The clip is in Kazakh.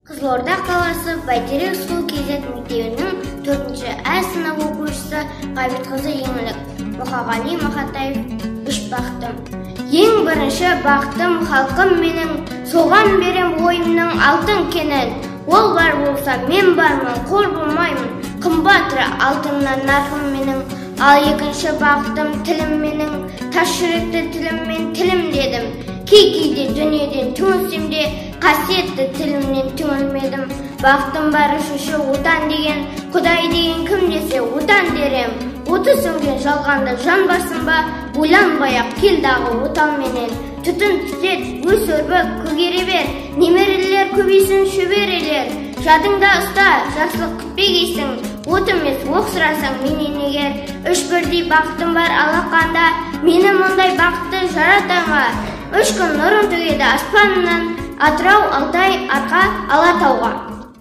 Қызылорда қаласы Бәйтерек Сұлу Кезет мектебінің 4-А сынып оқушысы Ғабитқызы Еңлік. Мұқағали Мақатаев. Үш бақытым. Ең бірінші бақытым халқым менің, соған берем ойымның алтын кенін. Ол бар болса мен бармын, қор болмаймын, қымбатыры алтыннан нарқым менің. Ал екінші бақытым тілім менің, тас жүректі тіліммен тілім дедім. Кейде дүниеден түңілсем де, қасиетті тілімнен түңілмедім. Бақытым бар үшінші отан деген, Құдай деген кім десе отан дерем. Оты сөнген жалғанды жан басын ба, ойланбай-ақ келдағы отанменен. Түтін түтет, өз өрбі көгере бер, немерелер көбейсін шөберелер. Жадыңда ұста, жақсылық күтпегейсің, от емес оқ сұрасаң менен егер. Үш бірдей бақытым бар алақанда, мені мұндай бақытты жаратама. Үш күн нұрын төгеді аспанынан, Атырау, Алтай, Арқа, Алатауға.